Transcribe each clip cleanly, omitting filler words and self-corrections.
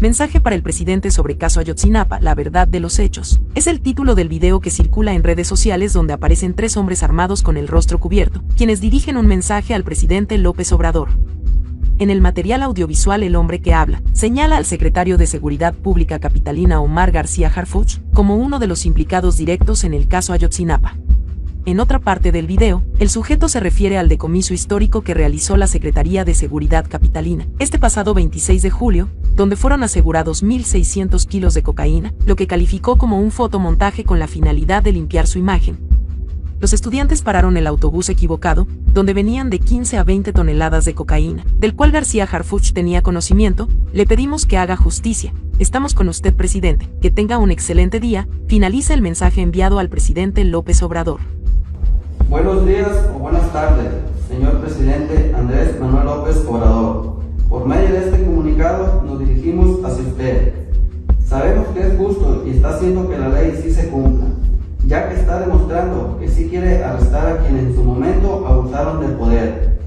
Mensaje para el presidente sobre caso Ayotzinapa, la verdad de los hechos. Es el título del video que circula en redes sociales donde aparecen 3 hombres armados con el rostro cubierto, quienes dirigen un mensaje al presidente López Obrador. En el material audiovisual el hombre que habla señala al secretario de Seguridad Pública capitalina Omar García Harfuch como uno de los implicados directos en el caso Ayotzinapa. En otra parte del video, el sujeto se refiere al decomiso histórico que realizó la Secretaría de Seguridad Capitalina este pasado 26 de julio, donde fueron asegurados 1.600 kilos de cocaína, lo que calificó como un fotomontaje con la finalidad de limpiar su imagen. Los estudiantes pararon el autobús equivocado, donde venían de 15 a 20 toneladas de cocaína, del cual García Harfuch tenía conocimiento. Le pedimos que haga justicia. Estamos con usted, presidente. Que tenga un excelente día. Finaliza el mensaje enviado al presidente López Obrador. Buenos días o buenas tardes, señor presidente Andrés Manuel López Obrador. Por medio de este comunicado nos dirigimos hacia usted. Sabemos que es justo y está haciendo que la ley sí se cumpla, ya que está demostrando que sí quiere arrestar a quienes en su momento abusaron del poder.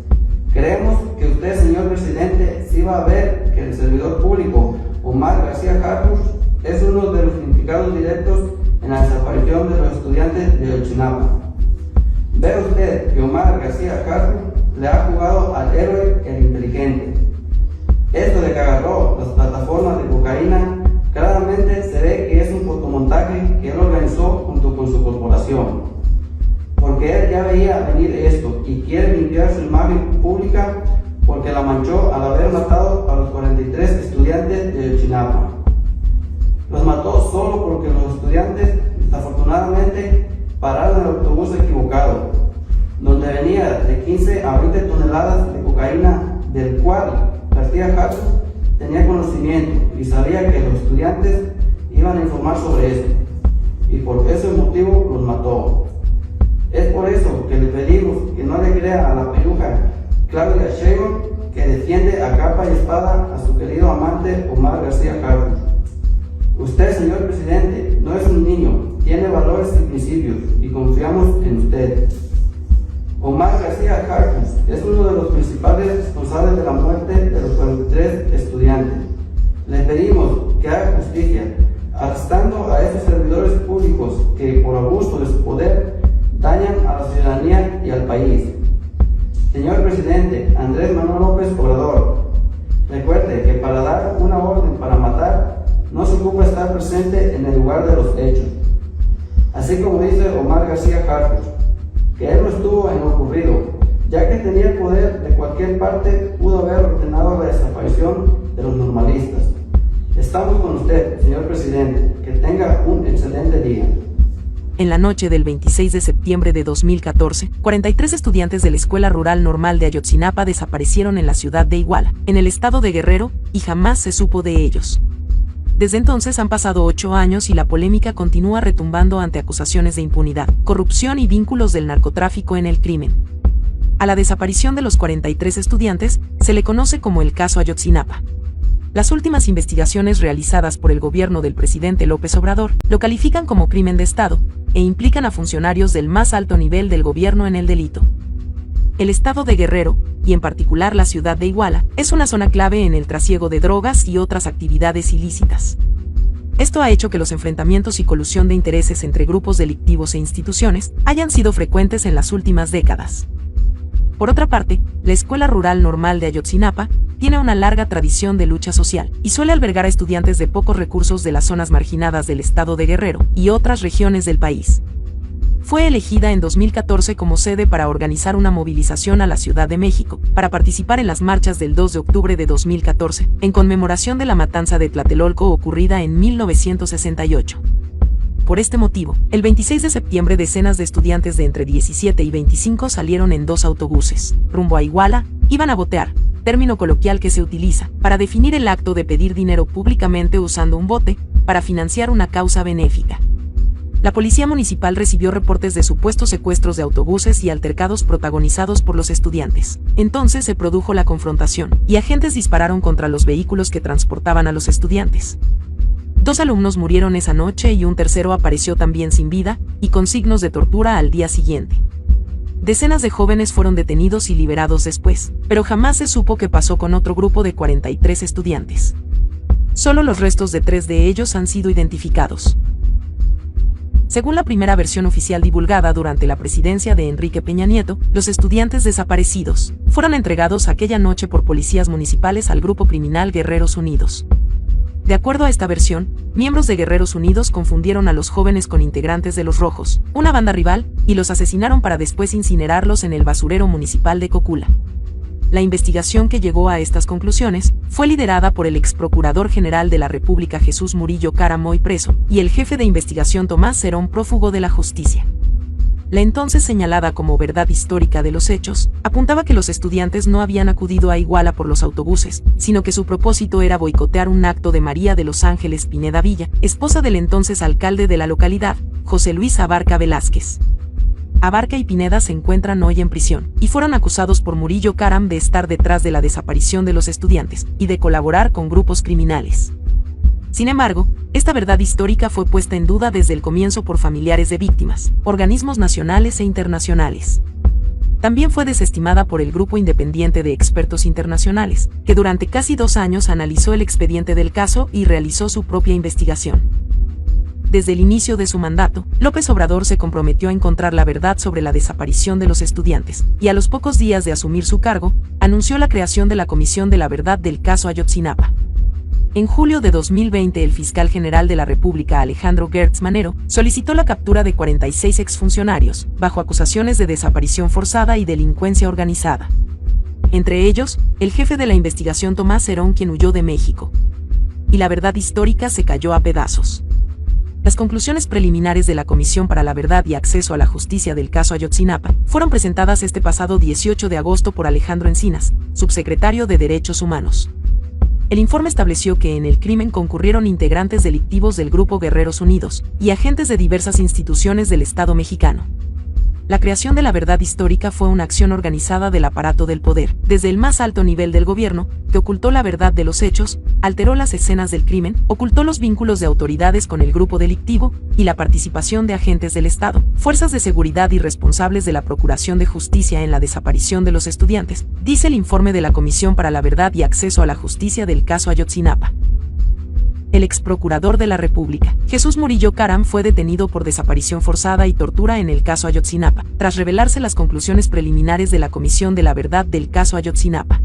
Creemos que usted, señor presidente, sí va a ver que el servidor público Omar García Harfuch es uno de los implicados directos en la desaparición de los estudiantes de Ayotzinapa. Ve usted que Omar García Harfuch le ha jugado al héroe el inteligente. Esto de que agarró las plataformas de cocaína, claramente se ve que es un fotomontaje que él organizó junto con su corporación. Porque él ya veía venir esto y quiere limpiar su imagen pública porque la manchó al haber matado a los 43 estudiantes de Ayotzinapa. Los mató solo porque los estudiantes, desafortunadamente, pararon el autobús equivocado, donde venía de 15 a 20 toneladas de cocaína, del cual García Harfuch tenía conocimiento y sabía que los estudiantes iban a informar sobre esto, y por ese motivo los mató. Es por eso que le pedimos que no le crea a la peluja Claudia Sheinbaum, que defiende a capa y espada a su querido amante Omar García Harfuch. Usted, señor presidente, no es un niño, tiene valores y principios y confiamos en usted. Omar García Harfuch es uno de los principales responsables de la muerte de los 43 estudiantes. Le pedimos que haga justicia, arrestando a esos servidores públicos que por abuso de su poder dañan a la ciudadanía y al país. Señor presidente Andrés Manuel López Obrador, recuerde que para dar una orden para matar no se ocupa estar presente en el lugar de los hechos. Así como dice Omar García Harfuch, que él no estuvo en lo ocurrido, ya que tenía el poder de cualquier parte, pudo haber ordenado la desaparición de los normalistas. Estamos con usted, señor presidente. Que tenga un excelente día. En la noche del 26 de septiembre de 2014, 43 estudiantes de la Escuela Rural Normal de Ayotzinapa desaparecieron en la ciudad de Iguala, en el estado de Guerrero, y jamás se supo de ellos. Desde entonces han pasado 8 años y la polémica continúa retumbando ante acusaciones de impunidad, corrupción y vínculos del narcotráfico en el crimen. A la desaparición de los 43 estudiantes se le conoce como el caso Ayotzinapa. Las últimas investigaciones realizadas por el gobierno del presidente López Obrador lo califican como crimen de Estado e implican a funcionarios del más alto nivel del gobierno en el delito. El estado de Guerrero, y en particular la ciudad de Iguala, es una zona clave en el trasiego de drogas y otras actividades ilícitas. Esto ha hecho que los enfrentamientos y colusión de intereses entre grupos delictivos e instituciones hayan sido frecuentes en las últimas décadas. Por otra parte, la Escuela Rural Normal de Ayotzinapa tiene una larga tradición de lucha social y suele albergar a estudiantes de pocos recursos de las zonas marginadas del estado de Guerrero y otras regiones del país. Fue elegida en 2014 como sede para organizar una movilización a la Ciudad de México, para participar en las marchas del 2 de octubre de 2014, en conmemoración de la matanza de Tlatelolco ocurrida en 1968. Por este motivo, el 26 de septiembre decenas de estudiantes de entre 17 y 25 salieron en 2 autobuses, rumbo a Iguala. Iban a botear, término coloquial que se utiliza para definir el acto de pedir dinero públicamente usando un bote, para financiar una causa benéfica. La policía municipal recibió reportes de supuestos secuestros de autobuses y altercados protagonizados por los estudiantes. Entonces se produjo la confrontación, y agentes dispararon contra los vehículos que transportaban a los estudiantes. 2 alumnos murieron esa noche y un tercero apareció también sin vida, y con signos de tortura al día siguiente. Decenas de jóvenes fueron detenidos y liberados después, pero jamás se supo qué pasó con otro grupo de 43 estudiantes. Solo los restos de 3 de ellos han sido identificados. Según la primera versión oficial divulgada durante la presidencia de Enrique Peña Nieto, los estudiantes desaparecidos fueron entregados aquella noche por policías municipales al grupo criminal Guerreros Unidos. De acuerdo a esta versión, miembros de Guerreros Unidos confundieron a los jóvenes con integrantes de Los Rojos, una banda rival, y los asesinaron para después incinerarlos en el basurero municipal de Cocula. La investigación que llegó a estas conclusiones fue liderada por el ex procurador general de la República Jesús Murillo Caram, hoy preso, y el jefe de investigación Tomás Cerón, prófugo de la justicia. La entonces señalada como verdad histórica de los hechos, apuntaba que los estudiantes no habían acudido a Iguala por los autobuses, sino que su propósito era boicotear un acto de María de los Ángeles Pineda Villa, esposa del entonces alcalde de la localidad, José Luis Abarca Velázquez. Abarca y Pineda se encuentran hoy en prisión, y fueron acusados por Murillo Caram de estar detrás de la desaparición de los estudiantes, y de colaborar con grupos criminales. Sin embargo, esta verdad histórica fue puesta en duda desde el comienzo por familiares de víctimas, organismos nacionales e internacionales. También fue desestimada por el Grupo Independiente de Expertos Internacionales, que durante casi 2 años analizó el expediente del caso y realizó su propia investigación. Desde el inicio de su mandato, López Obrador se comprometió a encontrar la verdad sobre la desaparición de los estudiantes, y a los pocos días de asumir su cargo, anunció la creación de la Comisión de la Verdad del caso Ayotzinapa. En julio de 2020, el fiscal general de la República, Alejandro Gertz Manero, solicitó la captura de 46 exfuncionarios, bajo acusaciones de desaparición forzada y delincuencia organizada. Entre ellos, el jefe de la investigación Tomás Cerón, quien huyó de México. Y la verdad histórica se cayó a pedazos. Las conclusiones preliminares de la Comisión para la Verdad y Acceso a la Justicia del caso Ayotzinapa fueron presentadas este pasado 18 de agosto por Alejandro Encinas, subsecretario de Derechos Humanos. El informe estableció que en el crimen concurrieron integrantes delictivos del Grupo Guerreros Unidos y agentes de diversas instituciones del Estado mexicano. La creación de la verdad histórica fue una acción organizada del aparato del poder, desde el más alto nivel del gobierno, que ocultó la verdad de los hechos, alteró las escenas del crimen, ocultó los vínculos de autoridades con el grupo delictivo y la participación de agentes del Estado, fuerzas de seguridad y responsables de la Procuración de Justicia en la desaparición de los estudiantes, dice el informe de la Comisión para la Verdad y Acceso a la Justicia del caso Ayotzinapa. El ex procurador de la República, Jesús Murillo Caram, fue detenido por desaparición forzada y tortura en el caso Ayotzinapa, tras revelarse las conclusiones preliminares de la Comisión de la Verdad del caso Ayotzinapa.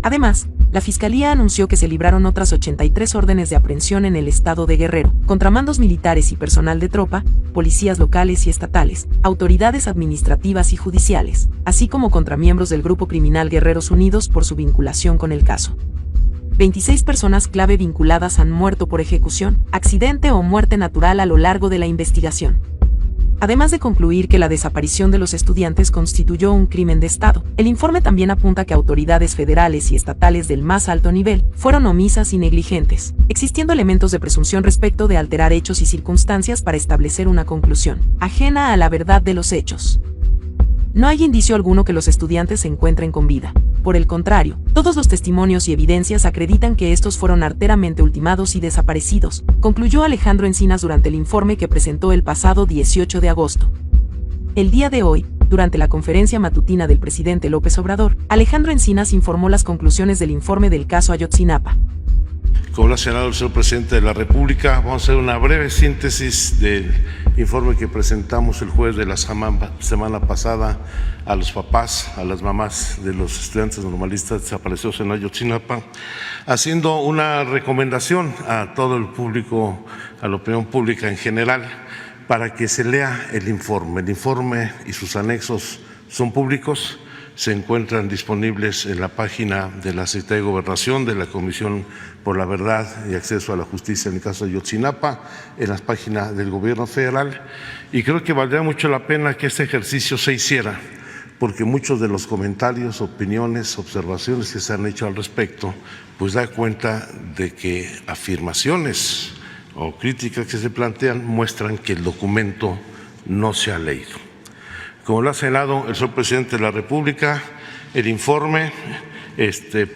Además, la Fiscalía anunció que se libraron otras 83 órdenes de aprehensión en el estado de Guerrero, contra mandos militares y personal de tropa, policías locales y estatales, autoridades administrativas y judiciales, así como contra miembros del grupo criminal Guerreros Unidos por su vinculación con el caso. 26 personas clave vinculadas han muerto por ejecución, accidente o muerte natural a lo largo de la investigación. Además de concluir que la desaparición de los estudiantes constituyó un crimen de Estado, el informe también apunta que autoridades federales y estatales del más alto nivel fueron omisas y negligentes, existiendo elementos de presunción respecto de alterar hechos y circunstancias para establecer una conclusión ajena a la verdad de los hechos. No hay indicio alguno que los estudiantes se encuentren con vida. Por el contrario, todos los testimonios y evidencias acreditan que estos fueron arteramente ultimados y desaparecidos, concluyó Alejandro Encinas durante el informe que presentó el pasado 18 de agosto. El día de hoy, durante la conferencia matutina del presidente López Obrador, Alejandro Encinas informó las conclusiones del informe del caso Ayotzinapa. Como lo ha señalado el señor presidente de la República, vamos a hacer una breve síntesis del informe que presentamos el jueves de la semana pasada a los papás, a las mamás de los estudiantes normalistas desaparecidos en Ayotzinapa, haciendo una recomendación a todo el público, a la opinión pública en general, para que se lea el informe. El informe y sus anexos son públicos. Se encuentran disponibles en la página de la Secretaría de Gobernación, de la Comisión por la Verdad y Acceso a la Justicia en el caso de Ayotzinapa, en las páginas del Gobierno Federal, y creo que valdría mucho la pena que este ejercicio se hiciera, porque muchos de los comentarios, opiniones, observaciones que se han hecho al respecto, pues da cuenta de que afirmaciones o críticas que se plantean muestran que el documento no se ha leído. Como lo ha señalado el señor presidente de la República, el informe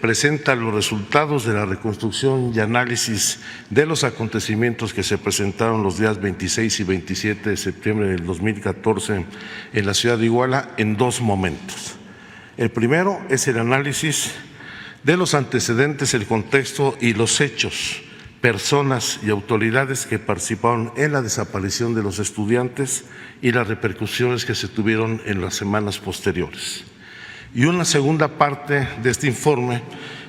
presenta los resultados de la reconstrucción y análisis de los acontecimientos que se presentaron los días 26 y 27 de septiembre del 2014 en la ciudad de Iguala en 2 momentos. El primero es el análisis de los antecedentes, el contexto y los hechos personas y autoridades que participaron en la desaparición de los estudiantes y las repercusiones que se tuvieron en las semanas posteriores. Y una segunda parte de este informe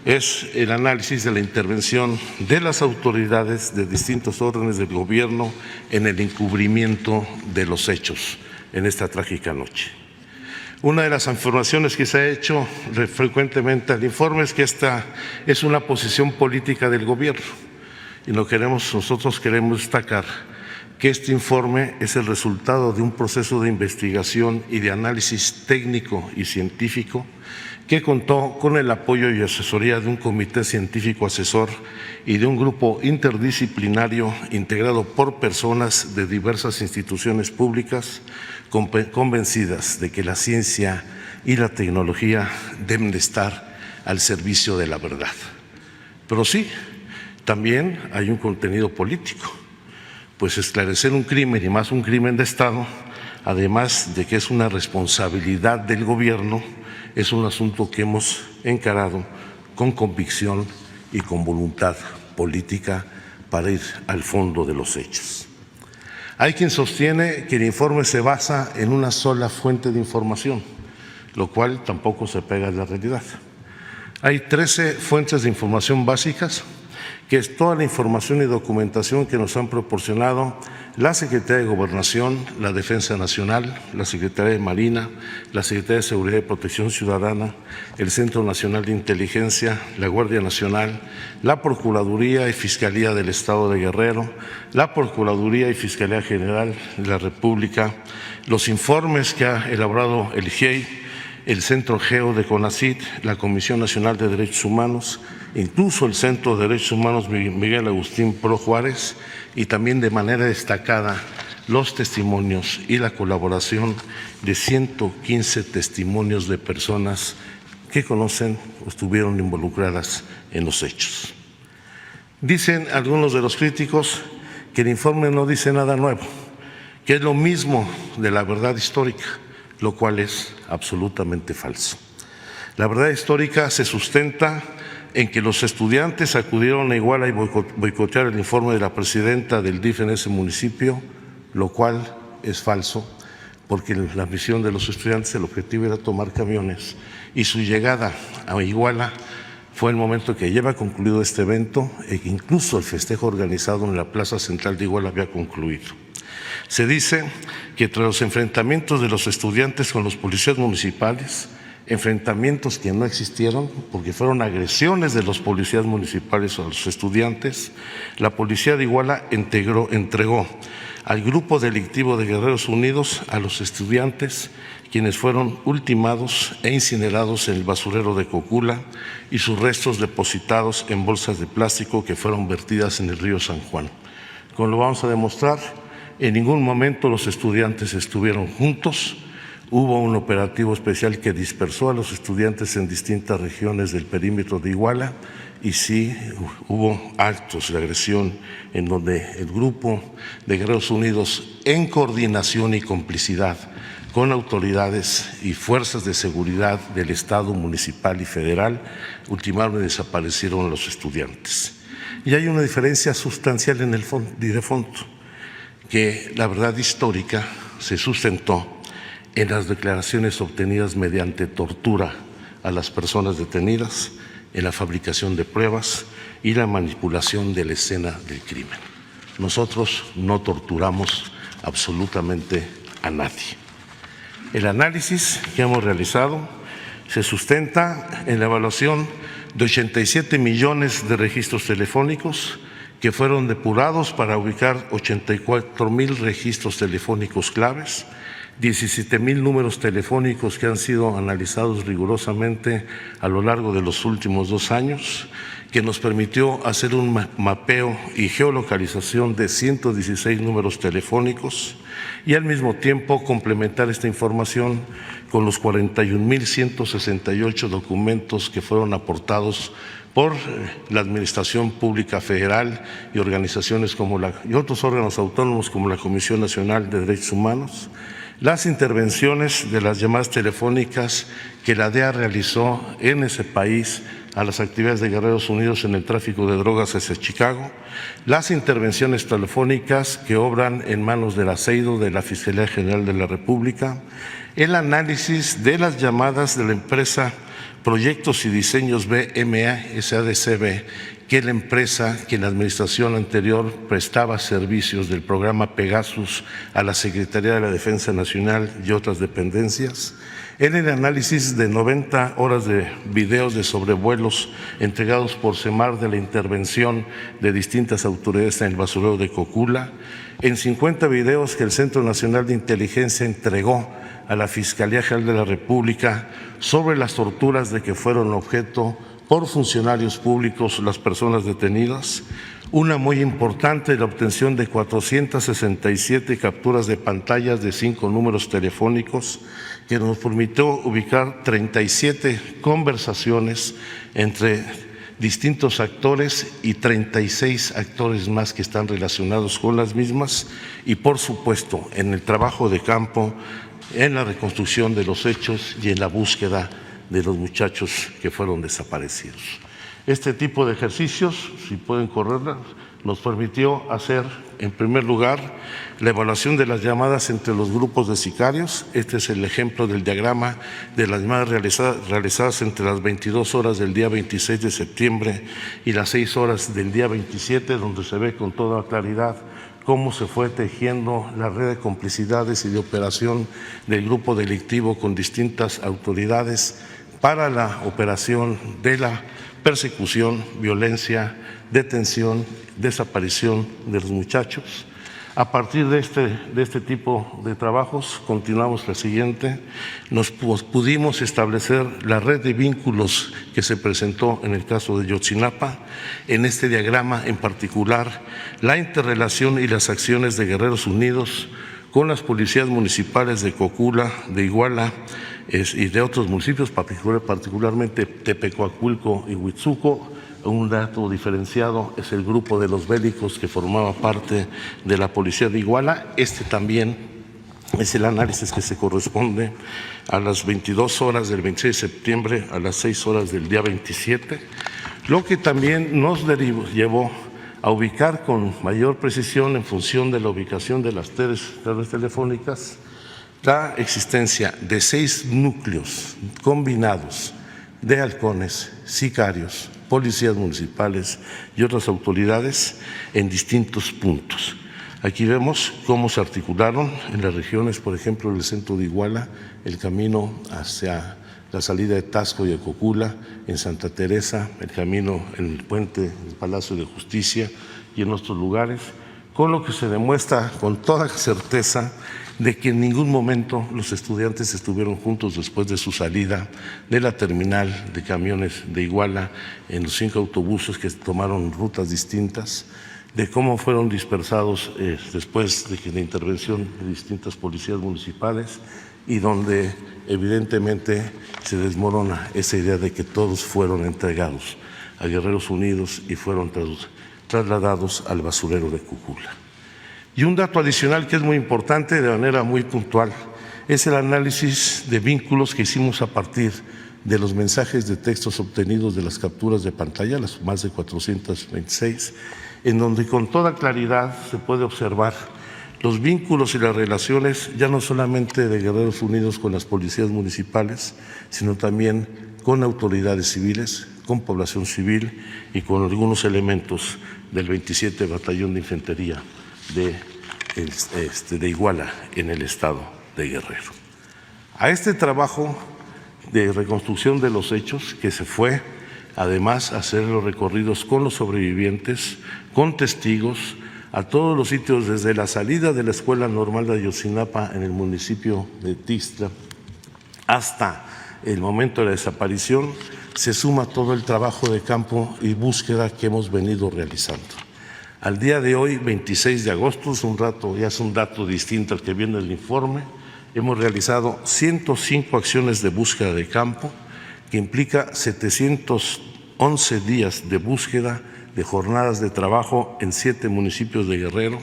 es el análisis de la intervención de las autoridades de distintos órdenes del gobierno en el encubrimiento de los hechos en esta trágica noche. Una de las informaciones que se ha hecho frecuentemente al informe es que esta es una posición política del gobierno y nosotros queremos destacar que este informe es el resultado de un proceso de investigación y de análisis técnico y científico que contó con el apoyo y asesoría de un comité científico asesor y de un grupo interdisciplinario integrado por personas de diversas instituciones públicas convencidas de que la ciencia y la tecnología deben de estar al servicio de la verdad. Pero sí, también hay un contenido político, pues esclarecer un crimen y más un crimen de Estado, además de que es una responsabilidad del gobierno, es un asunto que hemos encarado con convicción y con voluntad política para ir al fondo de los hechos. Hay quien sostiene que el informe se basa en una sola fuente de información, lo cual tampoco se pega a la realidad. Hay 13 fuentes de información básicas, que es toda la información y documentación que nos han proporcionado la Secretaría de Gobernación, la Defensa Nacional, la Secretaría de Marina, la Secretaría de Seguridad y Protección Ciudadana, el Centro Nacional de Inteligencia, la Guardia Nacional, la Procuraduría y Fiscalía del Estado de Guerrero, la Procuraduría y Fiscalía General de la República, los informes que ha elaborado el GIEI, el Centro Geo de CONACYT, la Comisión Nacional de Derechos Humanos, incluso el Centro de Derechos Humanos Miguel Agustín Pro Juárez, y también de manera destacada los testimonios y la colaboración de 115 testimonios de personas que conocen o estuvieron involucradas en los hechos. Dicen algunos de los críticos que el informe no dice nada nuevo, que es lo mismo de la verdad histórica, lo cual es absolutamente falso. La verdad histórica se sustenta en que los estudiantes acudieron a Iguala y boicotear el informe de la presidenta del DIF en ese municipio, lo cual es falso, porque la misión de los estudiantes, el objetivo era tomar camiones y su llegada a Iguala fue el momento que lleva concluido este evento e que incluso el festejo organizado en la Plaza Central de Iguala había concluido. Se dice que tras los enfrentamientos de los estudiantes con los policías municipales, enfrentamientos que no existieron porque fueron agresiones de los policías municipales a los estudiantes, la policía de Iguala entregó al grupo delictivo de Guerreros Unidos a los estudiantes, quienes fueron ultimados e incinerados en el basurero de Cocula y sus restos depositados en bolsas de plástico que fueron vertidas en el río San Juan. Como lo vamos a demostrar, en ningún momento los estudiantes estuvieron juntos. Hubo un operativo especial que dispersó a los estudiantes en distintas regiones del perímetro de Iguala y sí hubo actos de agresión en donde el grupo de Guerreros Unidos, en coordinación y complicidad con autoridades y fuerzas de seguridad del Estado, municipal y federal, ultimaron y desaparecieron a los estudiantes. Y hay una diferencia sustancial en el fondo, que la verdad histórica se sustentó en las declaraciones obtenidas mediante tortura a las personas detenidas, en la fabricación de pruebas y la manipulación de la escena del crimen. Nosotros no torturamos absolutamente a nadie. El análisis que hemos realizado se sustenta en la evaluación de 87 millones de registros telefónicos que fueron depurados para ubicar 84,000 registros telefónicos claves, 17,000 números telefónicos que han sido analizados rigurosamente a lo largo de los últimos 2 años, que nos permitió hacer un mapeo y geolocalización de 116 números telefónicos y al mismo tiempo complementar esta información con los 41,168 documentos que fueron aportados por la Administración Pública Federal y organizaciones y otros órganos autónomos como la Comisión Nacional de Derechos Humanos, las intervenciones de las llamadas telefónicas que la DEA realizó en ese país a las actividades de Guerreros Unidos en el tráfico de drogas hacia Chicago, las intervenciones telefónicas que obran en manos de la CEIDO, de la Fiscalía General de la República, el análisis de las llamadas de la empresa Proyectos y Diseños BMA SADCB, que la empresa que en la administración anterior prestaba servicios del programa Pegasus a la Secretaría de la Defensa Nacional y otras dependencias, en el análisis de 90 horas de videos de sobrevuelos entregados por CEMAR de la intervención de distintas autoridades en el basurero de Cocula, en 50 videos que el Centro Nacional de Inteligencia entregó a la Fiscalía General de la República sobre las torturas de que fueron objeto por funcionarios públicos las personas detenidas, una muy importante, la obtención de 467 capturas de pantallas de 5 números telefónicos que nos permitió ubicar 37 conversaciones entre distintos actores y 36 actores más que están relacionados con las mismas y, por supuesto, en el trabajo de campo, en la reconstrucción de los hechos y en la búsqueda de los muchachos que fueron desaparecidos. Este tipo de ejercicios, si pueden correrla, nos permitió hacer, en primer lugar, la evaluación de las llamadas entre los grupos de sicarios. Este es el ejemplo del diagrama de las llamadas realizadas entre las 22 horas del día 26 de septiembre y las 6 horas del día 27, donde se ve con toda claridad cómo se fue tejiendo la red de complicidades y de operación del grupo delictivo con distintas autoridades para la operación de la persecución, violencia, detención, desaparición de los muchachos. A partir de este tipo de trabajos, continuamos la siguiente, pudimos establecer la red de vínculos que se presentó en el caso de Ayotzinapa. En este diagrama en particular, la interrelación y las acciones de Guerreros Unidos con las policías municipales de Cocula, de Iguala y de otros municipios, particularmente Tepecoacuilco y Huitzuco. Un dato diferenciado es el grupo de los bélicos que formaba parte de la policía de Iguala. Este también es el análisis que se corresponde a las 22 horas del 26 de septiembre a las 6 horas del día 27, lo que también nos llevó a ubicar con mayor precisión, en función de la ubicación de las redes telefónicas, la existencia de 6 núcleos combinados de halcones, sicarios, policías municipales y otras autoridades en distintos puntos. Aquí vemos cómo se articularon en las regiones, por ejemplo, en el centro de Iguala, el camino hacia la salida de Tasco y de Cocula, en Santa Teresa, el camino en el puente del Palacio de Justicia y en otros lugares, con lo que se demuestra con toda certeza de que en ningún momento los estudiantes estuvieron juntos después de su salida de la terminal de camiones de Iguala en los 5 autobuses que tomaron rutas distintas, de cómo fueron dispersados después de la intervención de distintas policías municipales y donde evidentemente se desmorona esa idea de que todos fueron entregados a Guerreros Unidos y fueron trasladados al basurero de Cocula. Y un dato adicional que es muy importante de manera muy puntual es el análisis de vínculos que hicimos a partir de los mensajes de textos obtenidos de las capturas de pantalla, las más de 426, en donde con toda claridad se puede observar los vínculos y las relaciones ya no solamente de Guerreros Unidos con las policías municipales, sino también con autoridades civiles, con población civil y con algunos elementos del 27 Batallón de Infantería de Iguala en el estado de Guerrero. A este trabajo de reconstrucción de los hechos que se fue además a hacer los recorridos con los sobrevivientes, con testigos, a todos los sitios desde la salida de la Escuela Normal de Ayotzinapa en el municipio de Tixtla hasta el momento de la desaparición, se suma todo el trabajo de campo y búsqueda que hemos venido realizando. Al día de hoy, 26 de agosto, ya es un dato distinto al que viene el informe, hemos realizado 105 acciones de búsqueda de campo, que implica 711 días de búsqueda, de jornadas de trabajo en 7 municipios de Guerrero,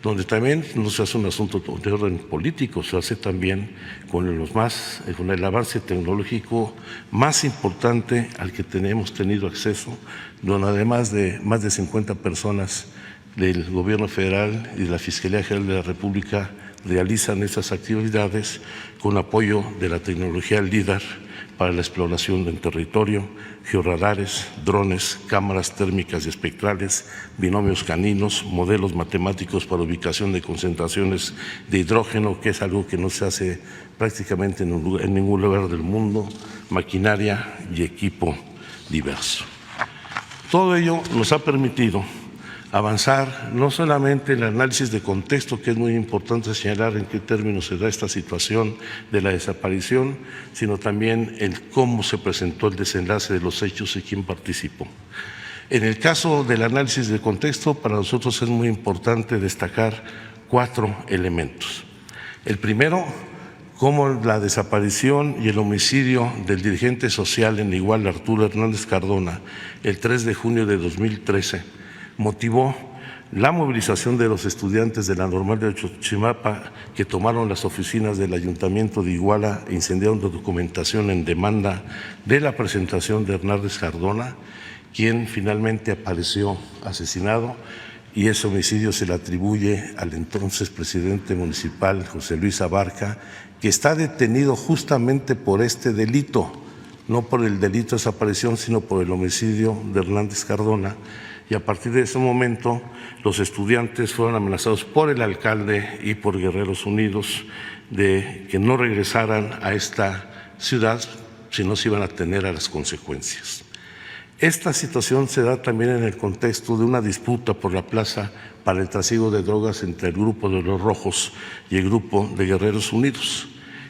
donde también no se hace un asunto de orden político, se hace también con el avance tecnológico más importante al que hemos tenido acceso, donde además de más de 50 personas del Gobierno federal y de la Fiscalía General de la República realizan estas actividades con apoyo de la tecnología LIDAR para la exploración del territorio, georradares, drones, cámaras térmicas y espectrales, binomios caninos, modelos matemáticos para ubicación de concentraciones de hidrógeno, que es algo que no se hace prácticamente en ningún lugar del mundo, maquinaria y equipo diverso. Todo ello nos ha permitido avanzar no solamente en el análisis de contexto, que es muy importante señalar en qué términos se da esta situación de la desaparición, sino también en cómo se presentó el desenlace de los hechos y quién participó. En el caso del análisis de contexto, para nosotros es muy importante destacar 4 elementos. El primero, cómo la desaparición y el homicidio del dirigente social en Iguala, Arturo Hernández Cardona, el 3 de junio de 2013, motivó la movilización de los estudiantes de la Normal de Ayotzinapa, que tomaron las oficinas del Ayuntamiento de Iguala e incendiaron documentación en demanda de la presentación de Hernández Cardona, quien finalmente apareció asesinado, y ese homicidio se le atribuye al entonces presidente municipal, José Luis Abarca, que está detenido justamente por este delito, no por el delito de desaparición, sino por el homicidio de Hernández Cardona. Y a partir de ese momento los estudiantes fueron amenazados por el alcalde y por Guerreros Unidos de que no regresaran a esta ciudad si no se iban a tener a las consecuencias. Esta situación se da también en el contexto de una disputa por la plaza para el trasiego de drogas entre el grupo de los Rojos y el grupo de Guerreros Unidos,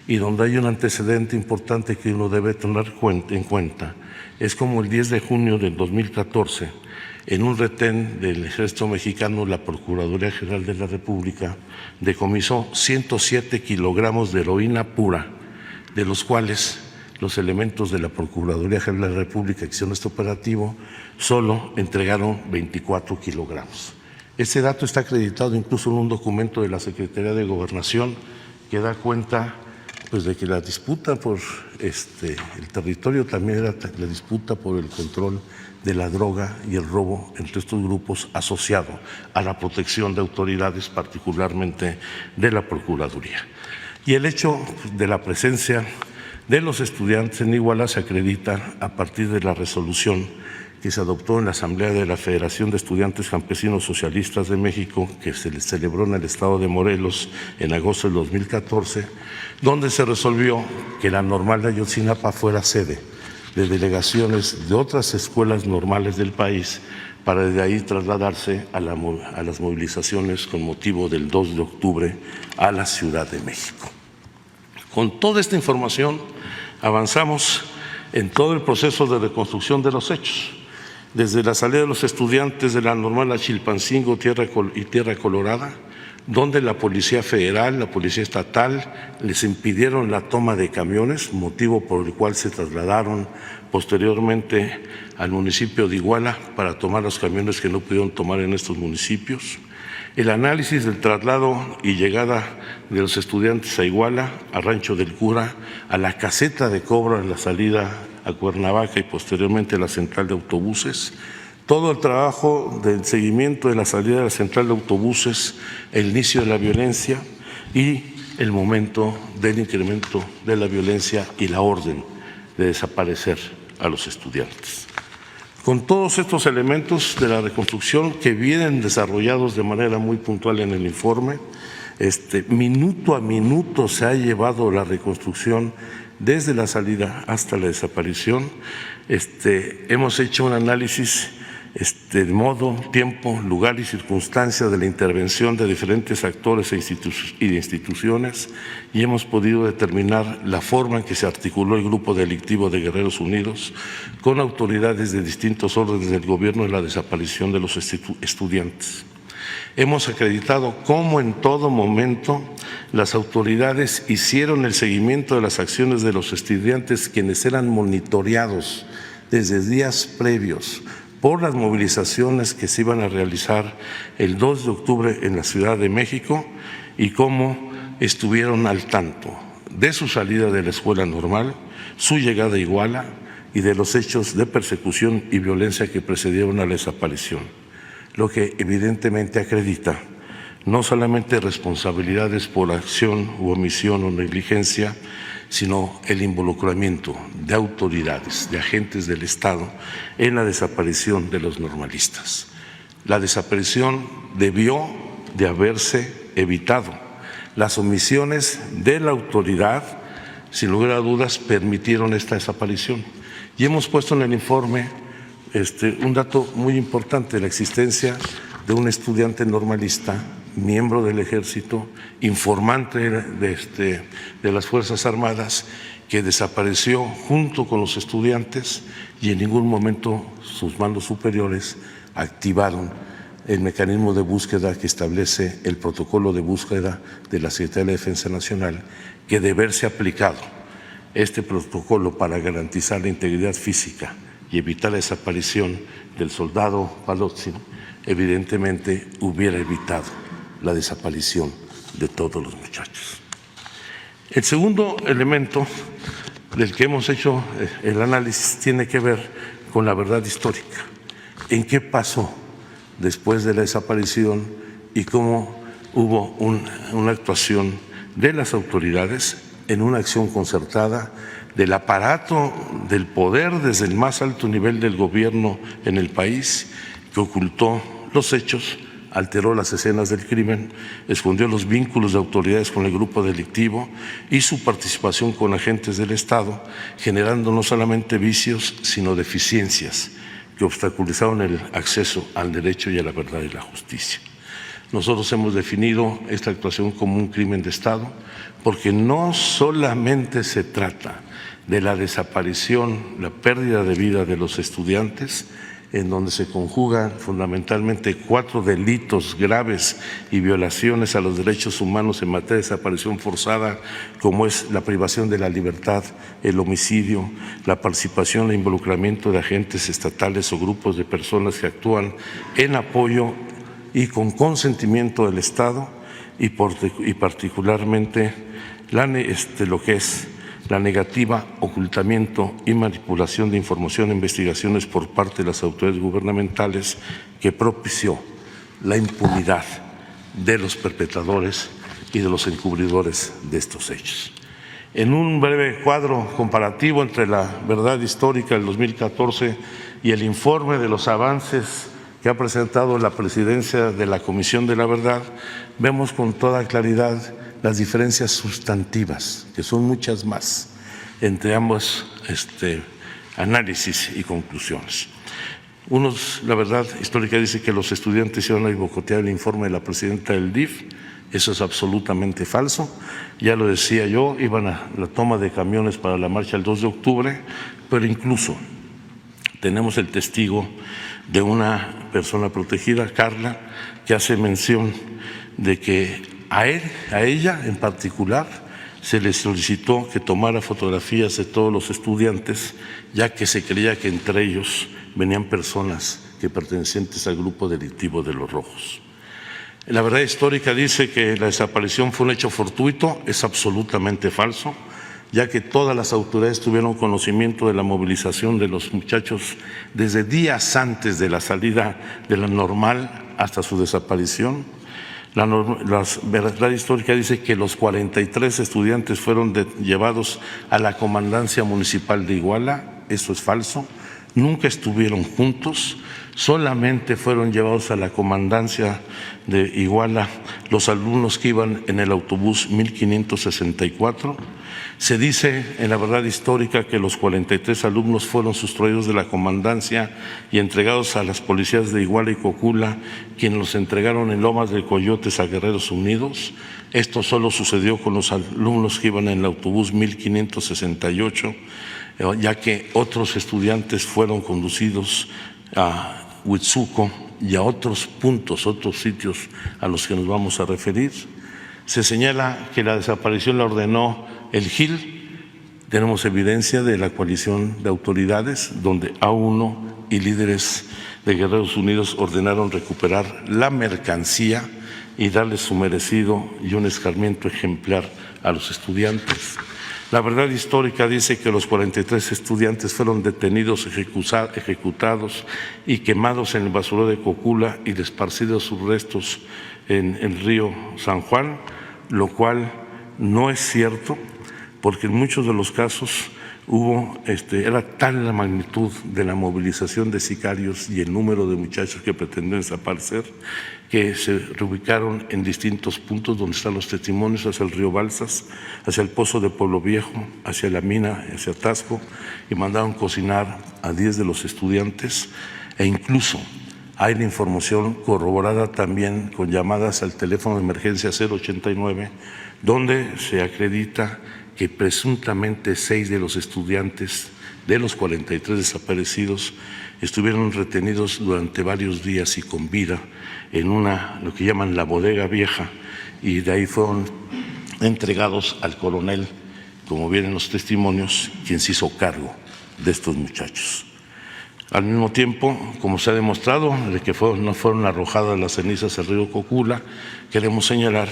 y donde hay un antecedente importante que uno debe tener en cuenta. Es como el 10 de junio del 2014, en un retén del Ejército Mexicano, la Procuraduría General de la República decomisó 107 kilogramos de heroína pura, de los cuales los elementos de la Procuraduría General de la República que hicieron este operativo solo entregaron 24 kilogramos. Ese dato está acreditado incluso en un documento de la Secretaría de Gobernación que da cuenta de que la disputa por el territorio también era la disputa por el control de la droga y el robo entre estos grupos asociado a la protección de autoridades, particularmente de la Procuraduría. Y el hecho de la presencia de los estudiantes en Iguala se acredita a partir de la resolución que se adoptó en la Asamblea de la Federación de Estudiantes Campesinos Socialistas de México, que se celebró en el estado de Morelos en agosto del 2014, donde se resolvió que la Normal de Ayotzinapa fuera sede de delegaciones de otras escuelas normales del país, para de ahí trasladarse a las movilizaciones con motivo del 2 de octubre a la Ciudad de México. Con toda esta información avanzamos en todo el proceso de reconstrucción de los hechos, desde la salida de los estudiantes de la Normal a Chilpancingo y Tierra Colorada, donde la Policía Federal, la Policía Estatal les impidieron la toma de camiones, motivo por el cual se trasladaron posteriormente al municipio de Iguala para tomar los camiones que no pudieron tomar en estos municipios. El análisis del traslado y llegada de los estudiantes a Iguala, a Rancho del Cura, a la caseta de cobro en la salida a Cuernavaca y posteriormente a la central de autobuses. Todo el trabajo del seguimiento de la salida de la central de autobuses, el inicio de la violencia y el momento del incremento de la violencia y la orden de desaparecer a los estudiantes. Con todos estos elementos de la reconstrucción que vienen desarrollados de manera muy puntual en el informe, minuto a minuto se ha llevado la reconstrucción desde la salida hasta la desaparición. Hemos hecho un análisis de modo, tiempo, lugar y circunstancia de la intervención de diferentes actores y de instituciones, y hemos podido determinar la forma en que se articuló el grupo delictivo de Guerreros Unidos con autoridades de distintos órdenes del gobierno en la desaparición de los estudiantes. Hemos acreditado cómo en todo momento las autoridades hicieron el seguimiento de las acciones de los estudiantes, quienes eran monitoreados desde días previos por las movilizaciones que se iban a realizar el 2 de octubre en la Ciudad de México y cómo estuvieron al tanto de su salida de la escuela normal, su llegada a Iguala y de los hechos de persecución y violencia que precedieron a la desaparición, lo que evidentemente acredita no solamente responsabilidades por acción u omisión o negligencia, sino el involucramiento de autoridades, de agentes del Estado en la desaparición de los normalistas. La desaparición debió de haberse evitado. Las omisiones de la autoridad, sin lugar a dudas, permitieron esta desaparición. Y hemos puesto en el informe un dato muy importante, la existencia de un estudiante normalista, miembro del Ejército, informante de las Fuerzas Armadas, que desapareció junto con los estudiantes y en ningún momento sus mandos superiores activaron el mecanismo de búsqueda que establece el protocolo de búsqueda de la Secretaría de Defensa Nacional, que de haberse aplicado este protocolo para garantizar la integridad física y evitar la desaparición del soldado Palotzin, evidentemente hubiera evitado la desaparición de todos los muchachos. El segundo elemento del que hemos hecho el análisis tiene que ver con la verdad histórica. ¿En qué pasó después de la desaparición y cómo hubo una actuación de las autoridades en una acción concertada del aparato del poder desde el más alto nivel del gobierno en el país, que ocultó los hechos, alteró las escenas del crimen, escondió los vínculos de autoridades con el grupo delictivo y su participación con agentes del Estado, generando no solamente vicios, sino deficiencias que obstaculizaron el acceso al derecho y a la verdad y la justicia. Nosotros hemos definido esta actuación como un crimen de Estado porque no solamente se trata de la desaparición, la pérdida de vida de los estudiantes, en donde se conjugan fundamentalmente 4 delitos graves y violaciones a los derechos humanos en materia de desaparición forzada, como es la privación de la libertad, el homicidio, la participación e involucramiento de agentes estatales o grupos de personas que actúan en apoyo y con consentimiento del Estado y particularmente lo que es la negativa, ocultamiento y manipulación de información e investigaciones por parte de las autoridades gubernamentales que propició la impunidad de los perpetradores y de los encubridores de estos hechos. En un breve cuadro comparativo entre la verdad histórica del 2014 y el informe de los avances que ha presentado la presidencia de la Comisión de la Verdad, vemos con toda claridad las diferencias sustantivas, que son muchas más, entre ambos análisis y conclusiones. La verdad histórica dice que los estudiantes iban a boicotear el informe de la presidenta del DIF. Eso es absolutamente falso. Ya lo decía yo, iban a la toma de camiones para la marcha el 2 de octubre, pero incluso tenemos el testigo de una persona protegida, Carla, que hace mención de que a ella en particular se le solicitó que tomara fotografías de todos los estudiantes, ya que se creía que entre ellos venían personas que pertenecientes al grupo delictivo de los Rojos. La verdad histórica dice que la desaparición fue un hecho fortuito, es absolutamente falso, ya que todas las autoridades tuvieron conocimiento de la movilización de los muchachos desde días antes de la salida de la normal hasta su desaparición. La verdad histórica dice que los 43 estudiantes fueron llevados a la comandancia municipal de Iguala. Eso es falso. Nunca estuvieron juntos, solamente fueron llevados a la comandancia de Iguala los alumnos que iban en el autobús 1564. Se dice en la verdad histórica que los 43 alumnos fueron sustraídos de la comandancia y entregados a las policías de Iguala y Cocula, quienes los entregaron en Lomas de Coyotes a Guerreros Unidos. Esto solo sucedió con los alumnos que iban en el autobús 1568, ya que otros estudiantes fueron conducidos a Huitzuco y a otros puntos, otros sitios a los que nos vamos a referir. Se señala que la desaparición la ordenó el GIL Tenemos evidencia de la coalición de autoridades donde A1 y líderes de Guerreros Unidos ordenaron recuperar la mercancía y darle su merecido y un escarmiento ejemplar a los estudiantes. La verdad histórica dice que los 43 estudiantes fueron detenidos, ejecutados y quemados en el basurero de Cocula y esparcidos sus restos en el río San Juan, lo cual no es cierto, porque en muchos de los casos era tal la magnitud de la movilización de sicarios y el número de muchachos que pretendían desaparecer que se reubicaron en distintos puntos donde están los testimonios, hacia el río Balsas, hacia el pozo de Pueblo Viejo, hacia la mina, hacia Tasco, y mandaron cocinar a 10 de los estudiantes, e incluso hay la información corroborada también con llamadas al teléfono de emergencia 089, donde se acredita que presuntamente 6 de los estudiantes de los 43 desaparecidos estuvieron retenidos durante varios días y con vida en lo que llaman la bodega vieja, y de ahí fueron entregados al coronel, como vienen los testimonios, quien se hizo cargo de estos muchachos. Al mismo tiempo, como se ha demostrado, de que no fueron arrojadas las cenizas al río Cocula, queremos señalar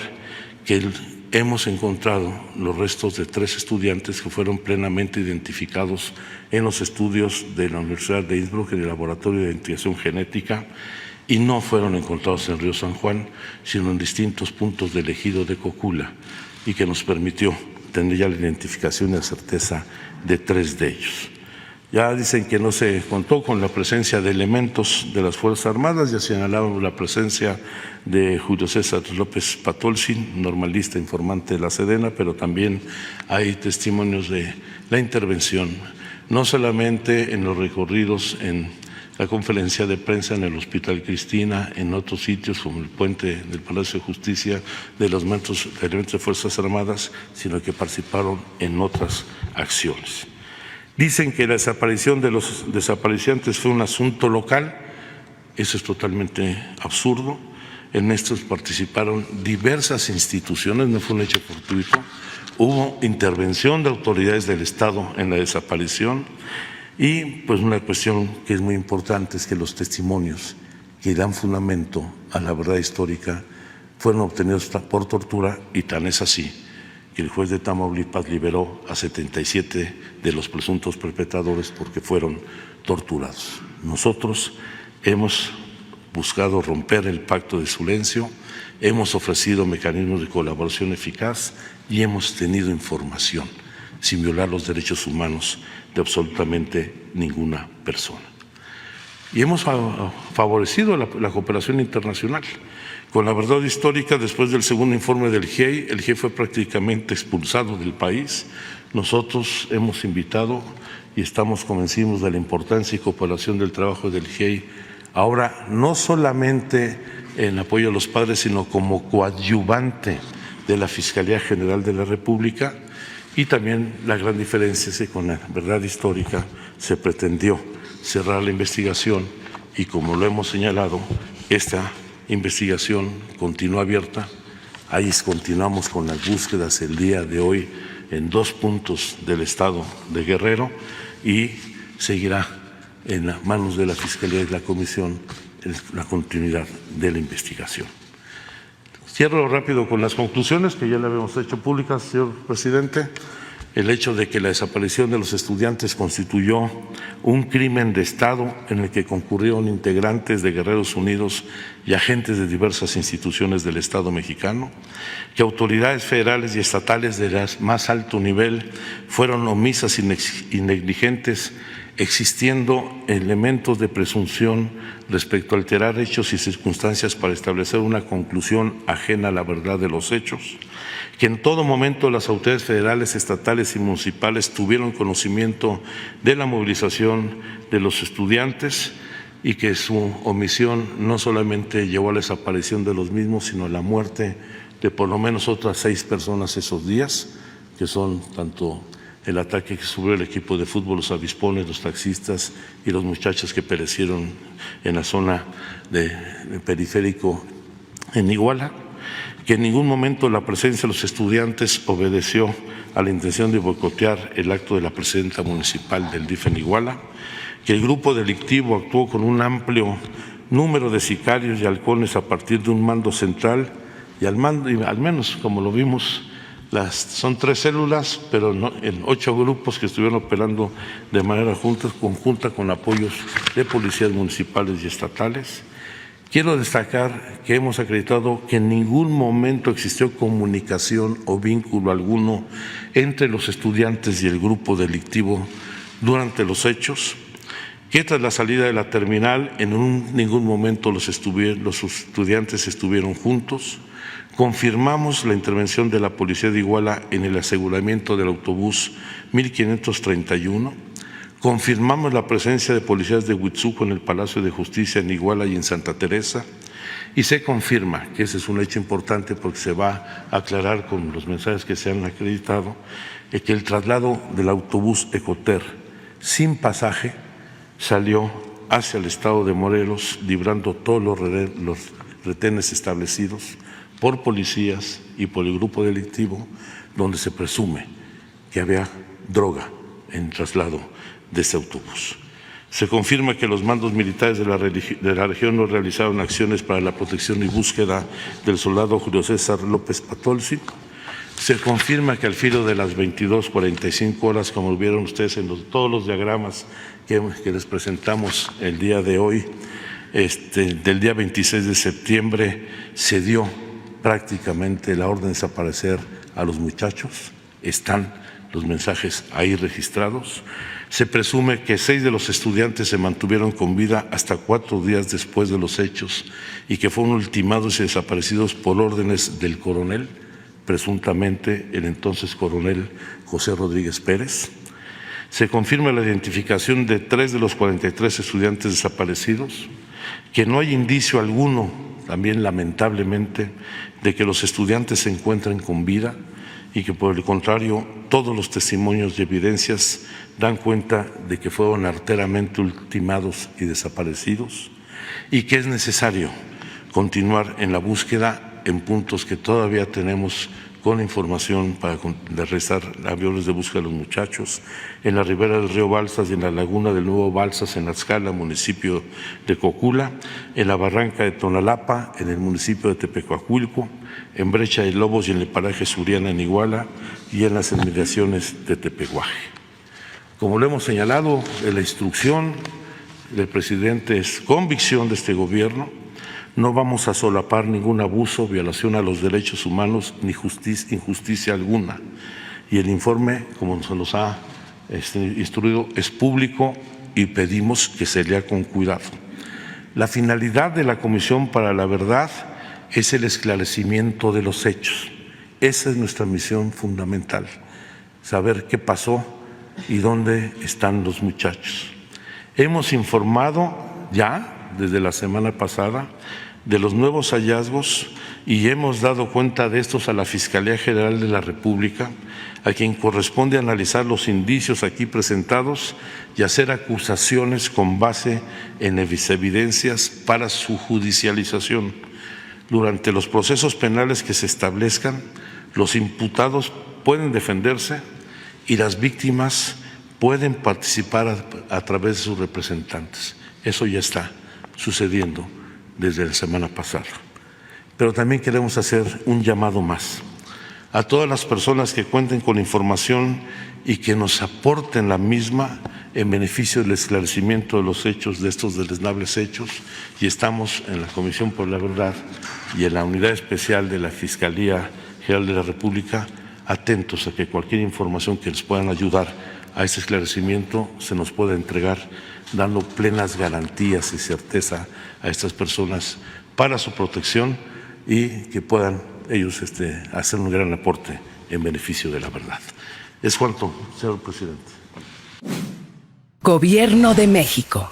que hemos encontrado los restos de 3 estudiantes que fueron plenamente identificados en los estudios de la Universidad de Innsbruck, en el Laboratorio de Identificación Genética, y no fueron encontrados en el río San Juan, sino en distintos puntos del ejido de Cocula, y que nos permitió tener ya la identificación y la certeza de 3 de ellos. Ya dicen que no se contó con la presencia de elementos de las Fuerzas Armadas, ya señalábamos la presencia de Julio César López Patolsin, normalista, informante de la Sedena, pero también hay testimonios de la intervención, no solamente en los recorridos en la conferencia de prensa en el Hospital Cristina, en otros sitios como el puente del Palacio de Justicia, de los elementos de Fuerzas Armadas, sino que participaron en otras acciones. Dicen que la desaparición de los desaparecientes fue un asunto local. Eso es totalmente absurdo. En estos participaron diversas instituciones, no fue un hecho fortuito. Hubo intervención de autoridades del Estado en la desaparición, y pues una cuestión que es muy importante es que los testimonios que dan fundamento a la verdad histórica fueron obtenidos por tortura, y tan es así que el juez de Tamaulipas liberó a 77 de los presuntos perpetradores porque fueron torturados. Nosotros hemos buscado romper el pacto de silencio, hemos ofrecido mecanismos de colaboración eficaz y hemos tenido información sin violar los derechos humanos de absolutamente ninguna persona. Y hemos favorecido la cooperación internacional. Con la verdad histórica, después del segundo informe del GIEI, el GIEI fue prácticamente expulsado del país. Nosotros hemos invitado y estamos convencidos de la importancia y cooperación del trabajo del GIEI, ahora no solamente en apoyo a los padres, sino como coadyuvante de la Fiscalía General de la República. Y también la gran diferencia es que con la verdad histórica se pretendió cerrar la investigación, y como lo hemos señalado, esta investigación continúa abierta. Ahí continuamos con las búsquedas el día de hoy en 2 puntos del estado de Guerrero, y seguirá en las manos de la Fiscalía y la Comisión la continuidad de la investigación. Cierro rápido con las conclusiones que ya le habíamos hecho públicas, señor presidente. El hecho de que la desaparición de los estudiantes constituyó un crimen de Estado en el que concurrieron integrantes de Guerreros Unidos y agentes de diversas instituciones del Estado mexicano, que autoridades federales y estatales de más alto nivel fueron omisas y negligentes, existiendo elementos de presunción respecto a alterar hechos y circunstancias para establecer una conclusión ajena a la verdad de los hechos, que en todo momento las autoridades federales, estatales y municipales tuvieron conocimiento de la movilización de los estudiantes, y que su omisión no solamente llevó a la desaparición de los mismos, sino a la muerte de por lo menos otras 6 personas esos días, que son tanto el ataque que sufrió el equipo de fútbol, los avispones, los taxistas y los muchachos que perecieron en la zona de periférico en Iguala, que en ningún momento la presencia de los estudiantes obedeció a la intención de boicotear el acto de la presidenta municipal del DIF en Iguala, que el grupo delictivo actuó con un amplio número de sicarios y halcones a partir de un mando central y al menos, como lo vimos, son 3 células, pero en 8 grupos que estuvieron operando de manera conjunta con apoyos de policías municipales y estatales. Quiero destacar que hemos acreditado que en ningún momento existió comunicación o vínculo alguno entre los estudiantes y el grupo delictivo durante los hechos, que tras la salida de la terminal en ningún momento los estudiantes estuvieron juntos. Confirmamos la intervención de la Policía de Iguala en el aseguramiento del autobús 1531. Confirmamos la presencia de policías de Huitzuco en el Palacio de Justicia en Iguala y en Santa Teresa. Y se confirma, que ese es un hecho importante porque se va a aclarar con los mensajes que se han acreditado, que el traslado del autobús Ecoter sin pasaje salió hacia el estado de Morelos, librando todos los retenes establecidos por policías y por el grupo delictivo, donde se presume que había droga en traslado de ese autobús. Se confirma que los mandos militares de la región no realizaron acciones para la protección y búsqueda del soldado Julio César López Patolsi. Se confirma que al filo de las 22:45 horas, como vieron ustedes en todos los diagramas que les presentamos el día de hoy, del día 26 de septiembre, se dio prácticamente la orden de desaparecer a los muchachos. Están los mensajes ahí registrados. Se presume que 6 de los estudiantes se mantuvieron con vida hasta 4 días después de los hechos y que fueron ultimados y desaparecidos por órdenes del coronel, presuntamente el entonces coronel José Rodríguez Pérez. Se confirma la identificación de 3 de los 43 estudiantes desaparecidos, que no hay indicio alguno, también lamentablemente, de que los estudiantes se encuentren con vida y que por el contrario todos los testimonios y evidencias dan cuenta de que fueron arteramente ultimados y desaparecidos y que es necesario continuar en la búsqueda en puntos que todavía tenemos con información para realizar aviones de búsqueda de los muchachos, en la ribera del río Balsas y en la laguna del Nuevo Balsas en Tlaxcala, municipio de Cocula, en la barranca de Tonalapa, en el municipio de Tepecuacuilco, en Brecha de Lobos y en el paraje Suriana en Iguala y en las inmediaciones de Tepehuaje. Como lo hemos señalado, la instrucción del presidente es convicción de este gobierno. No vamos a solapar ningún abuso, violación a los derechos humanos ni injusticia alguna. Y el informe, como se nos ha instruido, es público y pedimos que se lea con cuidado. La finalidad de la Comisión para la Verdad es el esclarecimiento de los hechos. Esa es nuestra misión fundamental, saber qué pasó y dónde están los muchachos. Hemos informado ya desde la semana pasada de los nuevos hallazgos y hemos dado cuenta de estos a la Fiscalía General de la República, a quien corresponde analizar los indicios aquí presentados y hacer acusaciones con base en evidencias para su judicialización. Durante los procesos penales que se establezcan, los imputados pueden defenderse y las víctimas pueden participar a través de sus representantes. Eso ya está sucediendo desde la semana pasada. Pero también queremos hacer un llamado más a todas las personas que cuenten con información y que nos aporten la misma en beneficio del esclarecimiento de los hechos, de estos deleznables hechos, y estamos en la Comisión por la Verdad y en la Unidad Especial de la Fiscalía General de la República atentos a que cualquier información que les puedan ayudar a ese esclarecimiento se nos pueda entregar, dando plenas garantías y certeza a estas personas para su protección y que puedan ellos hacer un gran aporte en beneficio de la verdad. Es cuanto, señor presidente. Gobierno de México.